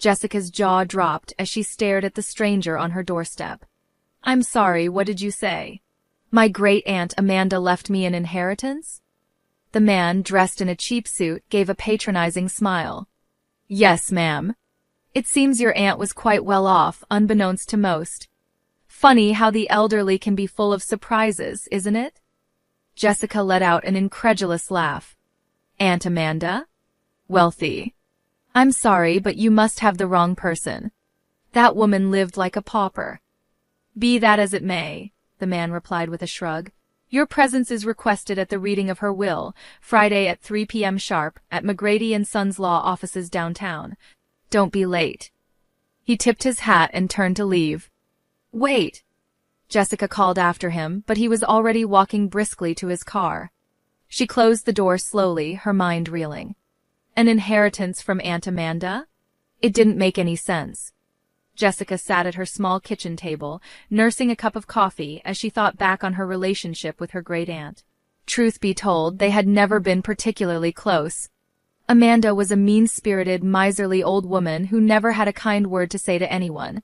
Jessica's jaw dropped as she stared at the stranger on her doorstep. "I'm sorry, what did you say?" "My great-aunt Amanda left me an inheritance?" The man, dressed in a cheap suit, gave a patronizing smile. "Yes, ma'am. It seems your aunt was quite well off, unbeknownst to most. Funny how the elderly can be full of surprises, isn't it?" Jessica let out an incredulous laugh. "Aunt Amanda? Wealthy? I'm sorry, but you must have the wrong person. That woman lived like a pauper." "Be that as it may," the man replied with a shrug. "Your presence is requested at the reading of her will, Friday at 3 p.m. sharp, at McGrady & Sons Law Offices downtown. Don't be late." He tipped his hat and turned to leave. "Wait!" Jessica called after him, but he was already walking briskly to his car. She closed the door slowly, her mind reeling. An inheritance from Aunt Amanda? It didn't make any sense. Jessica sat at her small kitchen table, nursing a cup of coffee as she thought back on her relationship with her great-aunt. Truth be told, they had never been particularly close. Amanda was a mean-spirited, miserly old woman who never had a kind word to say to anyone.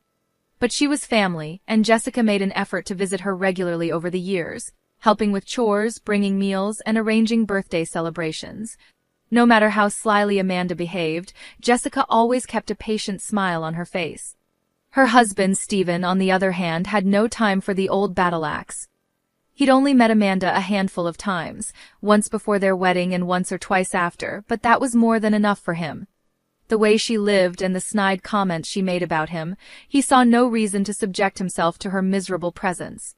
But she was family, and Jessica made an effort to visit her regularly over the years, helping with chores, bringing meals, and arranging birthday celebrations. No matter how slyly Amanda behaved, Jessica always kept a patient smile on her face. Her husband, Stephen, on the other hand, had no time for the old battle-axe. He'd only met Amanda a handful of times, once before their wedding and once or twice after, but that was more than enough for him. The way she lived and the snide comments she made about him, he saw no reason to subject himself to her miserable presence.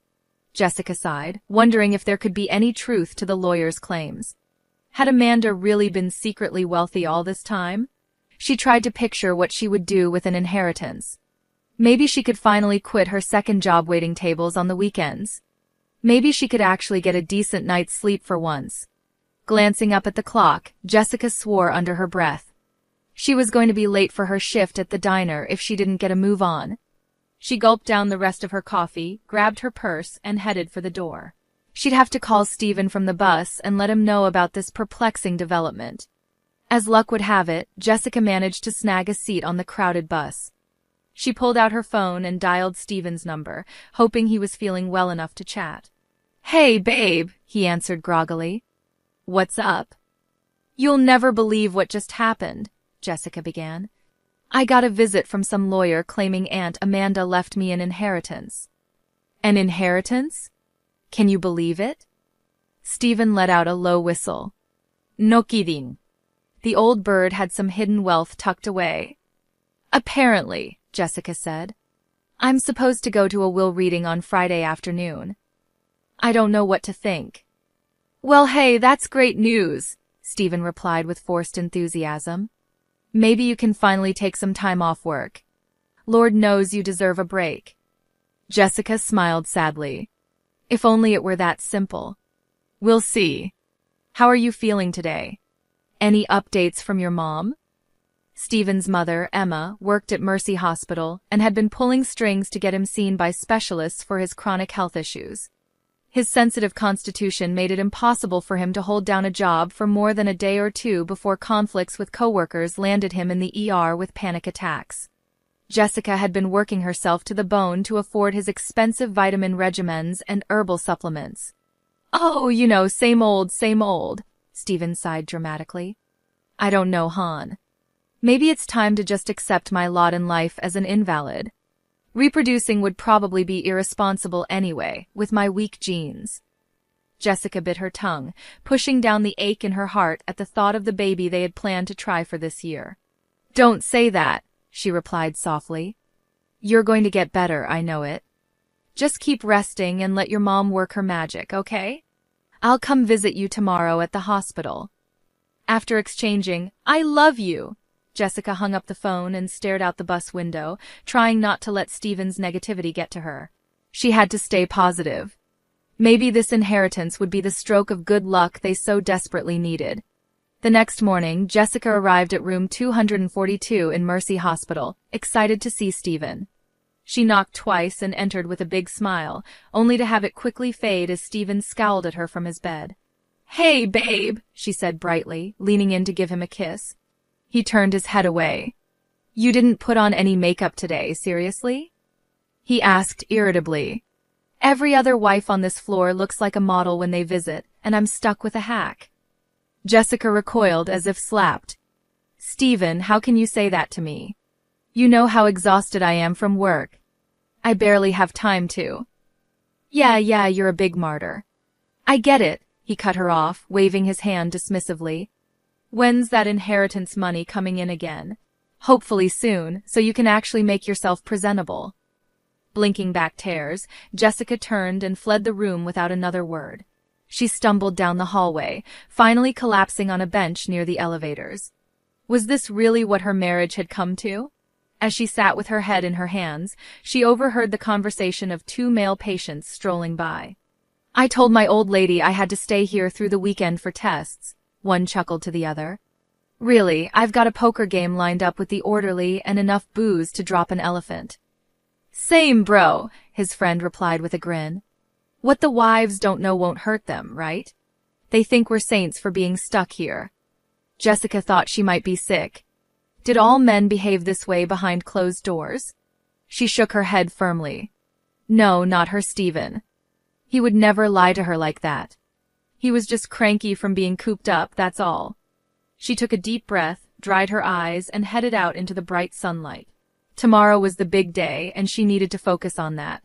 Jessica sighed, wondering if there could be any truth to the lawyer's claims. Had Amanda really been secretly wealthy all this time? She tried to picture what she would do with an inheritance. Maybe she could finally quit her second job waiting tables on the weekends. Maybe she could actually get a decent night's sleep for once. Glancing up at the clock, Jessica swore under her breath. She was going to be late for her shift at the diner if she didn't get a move on. She gulped down the rest of her coffee, grabbed her purse, and headed for the door. She'd have to call Stephen from the bus and let him know about this perplexing development. As luck would have it, Jessica managed to snag a seat on the crowded bus. She pulled out her phone and dialed Stephen's number, hoping he was feeling well enough to chat. "Hey, babe," he answered groggily. "What's up?" "You'll never believe what just happened," Jessica began. "I got a visit from some lawyer claiming Aunt Amanda left me an inheritance." "An inheritance? Can you believe it?" Stephen let out a low whistle. "No kidding." The old bird had some hidden wealth tucked away. "Apparently," Jessica said. "I'm supposed to go to a will reading on Friday afternoon. I don't know what to think." "Well, hey, that's great news," Stephen replied with forced enthusiasm. "Maybe you can finally take some time off work. Lord knows you deserve a break." Jessica smiled sadly. If only it were that simple. "We'll see. How are you feeling today? Any updates from your mom?" Stephen's mother, Emma, worked at Mercy Hospital and had been pulling strings to get him seen by specialists for his chronic health issues. His sensitive constitution made it impossible for him to hold down a job for more than a day or two before conflicts with coworkers landed him in the ER with panic attacks. Jessica had been working herself to the bone to afford his expensive vitamin regimens and herbal supplements. "Oh, same old," Stephen sighed dramatically. "I don't know, hon. Maybe it's time to just accept my lot in life as an invalid. Reproducing would probably be irresponsible anyway, with my weak genes." Jessica bit her tongue, pushing down the ache in her heart at the thought of the baby they had planned to try for this year. "Don't say that," she replied softly. "You're going to get better, I know it. Just keep resting and let your mom work her magic, okay? I'll come visit you tomorrow at the hospital." After exchanging, "I love you," Jessica hung up the phone and stared out the bus window, trying not to let Stephen's negativity get to her. She had to stay positive. Maybe this inheritance would be the stroke of good luck they so desperately needed. The next morning, Jessica arrived at room 242 in Mercy Hospital, excited to see Stephen. She knocked twice and entered with a big smile, only to have it quickly fade as Stephen scowled at her from his bed. "Hey, babe," she said brightly, leaning in to give him a kiss. He turned his head away. You didn't put on any makeup today, seriously? He asked irritably. Every other wife on this floor looks like a model when they visit, and I'm stuck with a hack. Jessica recoiled as if slapped. Stephen, how can you say that to me? You know how exhausted I am from work. I barely have time to. Yeah, you're a big martyr. I get it, he cut her off, waving his hand dismissively. When's that inheritance money coming in again? Hopefully soon, so you can actually make yourself presentable. Blinking back tears, Jessica turned and fled the room without another word. She stumbled down the hallway, finally collapsing on a bench near the elevators. Was this really what her marriage had come to? As she sat with her head in her hands, she overheard the conversation of two male patients strolling by. I told my old lady I had to stay here through the weekend for tests, one chuckled to the other. Really, I've got a poker game lined up with the orderly and enough booze to drop an elephant. Same, bro, his friend replied with a grin. What the wives don't know won't hurt them, right? They think we're saints for being stuck here. Jessica thought she might be sick. Did all men behave this way behind closed doors? She shook her head firmly. No, not her Stephen. He would never lie to her like that. He was just cranky from being cooped up, that's all. She took a deep breath, dried her eyes, and headed out into the bright sunlight. Tomorrow was the big day, and she needed to focus on that.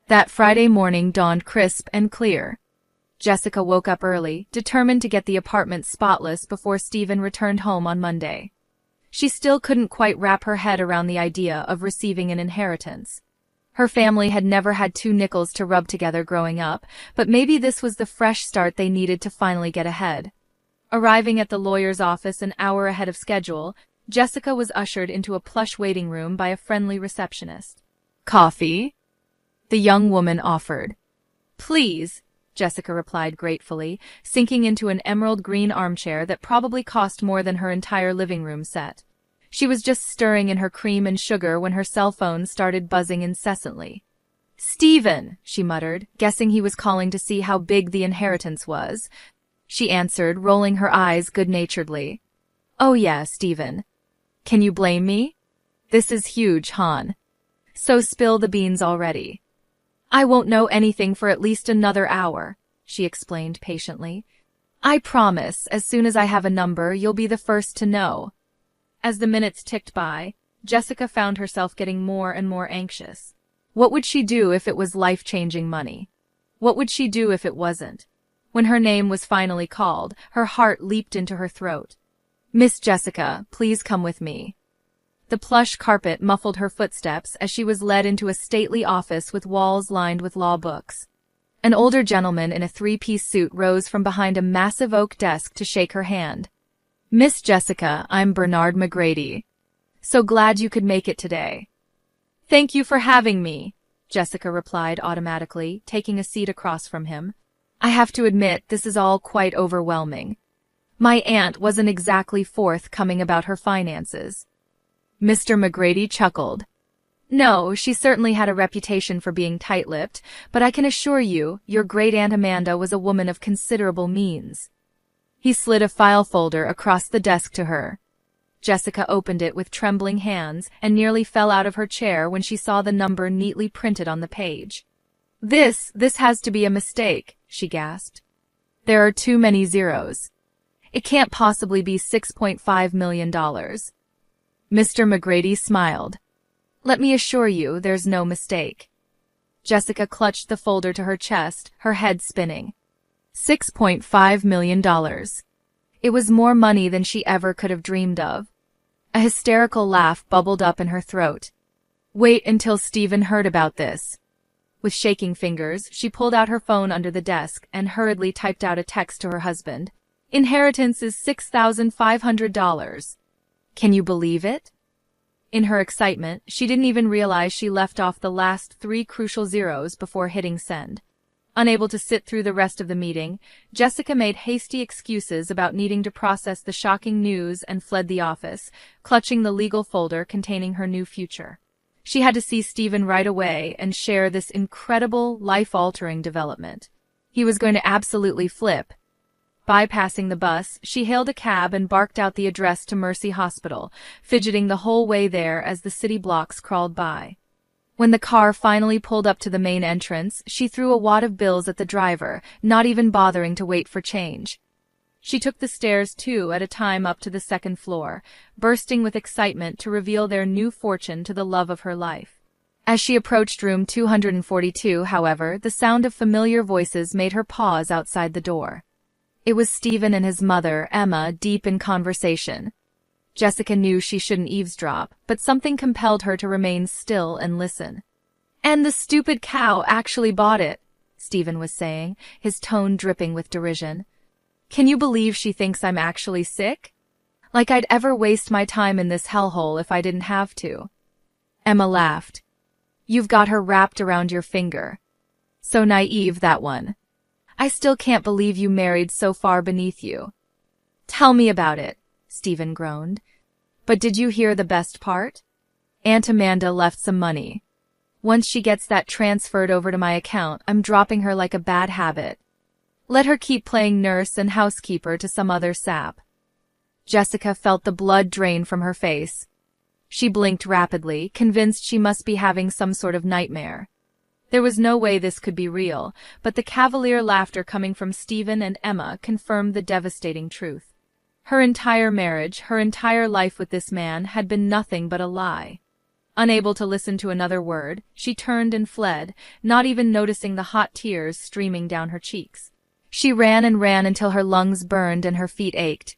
That Friday morning dawned crisp and clear. Jessica woke up early, determined to get the apartment spotless before Stephen returned home on Monday. She still couldn't quite wrap her head around the idea of receiving an inheritance. Her family had never had 2 nickels to rub together growing up, but maybe this was the fresh start they needed to finally get ahead. Arriving at the lawyer's office an hour ahead of schedule, Jessica was ushered into a plush waiting room by a friendly receptionist. Coffee? The young woman offered. Please, Jessica replied gratefully, sinking into an emerald green armchair that probably cost more than her entire living room set. She was just stirring in her cream and sugar when her cell phone started buzzing incessantly. Stephen, she muttered, guessing he was calling to see how big the inheritance was. She answered, rolling her eyes good-naturedly. Oh yeah, Stephen. Can you blame me? This is huge, hon. So spill the beans already. I won't know anything for at least another hour, she explained patiently. I promise, as soon as I have a number, you'll be the first to know. As the minutes ticked by, Jessica found herself getting more and more anxious. What would she do if it was life-changing money? What would she do if it wasn't? When her name was finally called, her heart leaped into her throat. Miss Jessica, please come with me. The plush carpet muffled her footsteps as she was led into a stately office with walls lined with law books. An older gentleman in a 3-piece suit rose from behind a massive oak desk to shake her hand. Miss Jessica, I'm Bernard McGrady. So glad you could make it today. Thank you for having me, Jessica replied automatically, taking a seat across from him. I have to admit, this is all quite overwhelming. My aunt wasn't exactly forthcoming about her finances. Mr. McGrady chuckled. No, she certainly had a reputation for being tight-lipped, but I can assure you, your great-aunt Amanda was a woman of considerable means. He slid a file folder across the desk to her. Jessica opened it with trembling hands and nearly fell out of her chair when she saw the number neatly printed on the page. This has to be a mistake, she gasped. There are too many zeros. It can't possibly be $6.5 million. Mr. McGrady smiled. Let me assure you, there's no mistake. Jessica clutched the folder to her chest, her head spinning. $6.5 million. It was more money than she ever could have dreamed of. A hysterical laugh bubbled up in her throat. Wait until Stephen heard about this. With shaking fingers, she pulled out her phone under the desk and hurriedly typed out a text to her husband. Inheritance is $6,500. Can you believe it? In her excitement, she didn't even realize she left off the last 3 crucial zeros before hitting send. Unable to sit through the rest of the meeting, Jessica made hasty excuses about needing to process the shocking news and fled the office, clutching the legal folder containing her new future. She had to see Stephen right away and share this incredible, life-altering development. He was going to absolutely flip. Bypassing the bus, she hailed a cab and barked out the address to Mercy Hospital, fidgeting the whole way there as the city blocks crawled by. When the car finally pulled up to the main entrance, she threw a wad of bills at the driver, not even bothering to wait for change. She took the stairs two at a time up to the second floor, bursting with excitement to reveal their new fortune to the love of her life. As she approached room 242, however, the sound of familiar voices made her pause outside the door. It was Stephen and his mother, Emma, deep in conversation. Jessica knew she shouldn't eavesdrop, but something compelled her to remain still and listen. "And the stupid cow actually bought it," Stephen was saying, his tone dripping with derision. "Can you believe she thinks I'm actually sick? Like I'd ever waste my time in this hellhole if I didn't have to." Emma laughed. "You've got her wrapped around your finger. So naive, that one. I still can't believe you married so far beneath you." "Tell me about it," Stephen groaned. "But did you hear the best part? Aunt Amanda left some money. Once she gets that transferred over to my account, I'm dropping her like a bad habit. Let her keep playing nurse and housekeeper to some other sap." Jessica felt the blood drain from her face. She blinked rapidly, convinced she must be having some sort of nightmare. There was no way this could be real, but the cavalier laughter coming from Stephen and Emma confirmed the devastating truth. Her entire marriage, her entire life with this man, had been nothing but a lie. Unable to listen to another word, she turned and fled, not even noticing the hot tears streaming down her cheeks. She ran and ran until her lungs burned and her feet ached.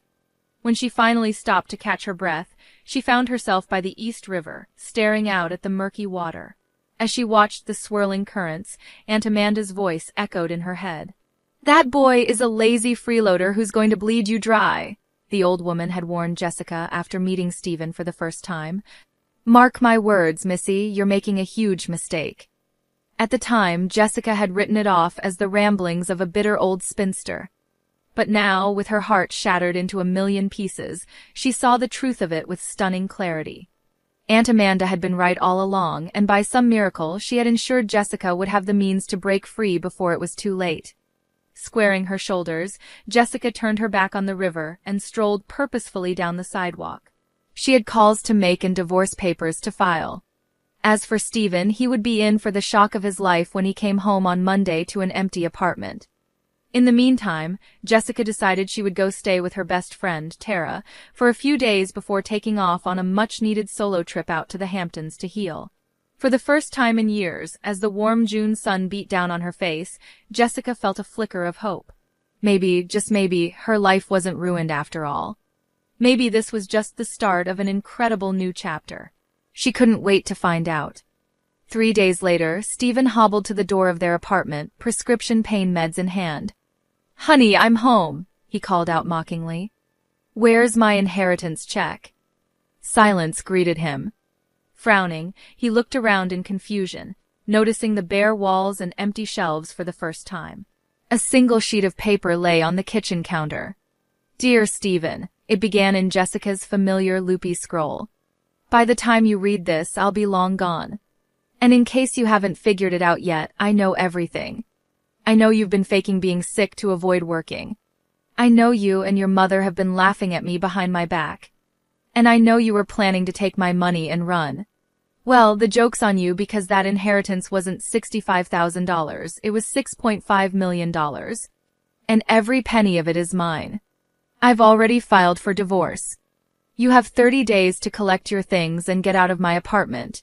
When she finally stopped to catch her breath, she found herself by the East River, staring out at the murky water. As she watched the swirling currents, Aunt Amanda's voice echoed in her head. "That boy is a lazy freeloader who's going to bleed you dry," the old woman had warned Jessica after meeting Stephen for the first time. "Mark my words, Missy, you're making a huge mistake." At the time, Jessica had written it off as the ramblings of a bitter old spinster. But now, with her heart shattered into a million pieces, she saw the truth of it with stunning clarity. Aunt Amanda had been right all along, and by some miracle she had ensured Jessica would have the means to break free before it was too late. Squaring her shoulders, Jessica turned her back on the river and strolled purposefully down the sidewalk. She had calls to make and divorce papers to file. As for Stephen, he would be in for the shock of his life when he came home on Monday to an empty apartment. In the meantime, Jessica decided she would go stay with her best friend, Tara, for a few days before taking off on a much-needed solo trip out to the Hamptons to heal. For the first time in years, as the warm June sun beat down on her face, Jessica felt a flicker of hope. Maybe, just maybe, her life wasn't ruined after all. Maybe this was just the start of an incredible new chapter. She couldn't wait to find out. 3 days later, Stephen hobbled to the door of their apartment, prescription pain meds in hand. "Honey, I'm home," he called out mockingly. "Where's my inheritance check?" Silence greeted him. Frowning, he looked around in confusion, noticing the bare walls and empty shelves for the first time. A single sheet of paper lay on the kitchen counter. "Dear Stephen," it began in Jessica's familiar loopy scroll. "By the time you read this, I'll be long gone. And in case you haven't figured it out yet, I know everything. I know you've been faking being sick to avoid working. I know you and your mother have been laughing at me behind my back. And I know you were planning to take my money and run. Well, the joke's on you because that inheritance wasn't $65,000, it was $6.5 million. And every penny of it is mine. I've already filed for divorce. You have 30 days to collect your things and get out of my apartment.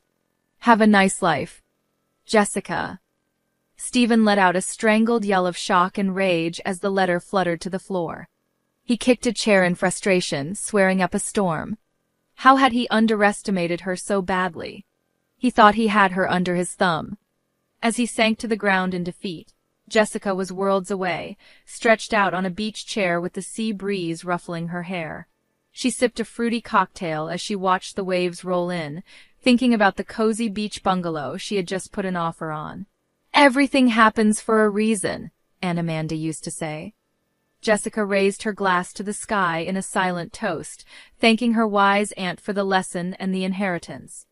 Have a nice life. Jessica." Stephen let out a strangled yell of shock and rage as the letter fluttered to the floor. He kicked a chair in frustration, swearing up a storm. How had he underestimated her so badly? He thought he had her under his thumb. As he sank to the ground in defeat, Jessica was worlds away, stretched out on a beach chair with the sea breeze ruffling her hair. She sipped a fruity cocktail as she watched the waves roll in, thinking about the cozy beach bungalow she had just put an offer on. "Everything happens for a reason," Aunt Amanda used to say. Jessica raised her glass to the sky in a silent toast, thanking her wise aunt for the lesson and the inheritance.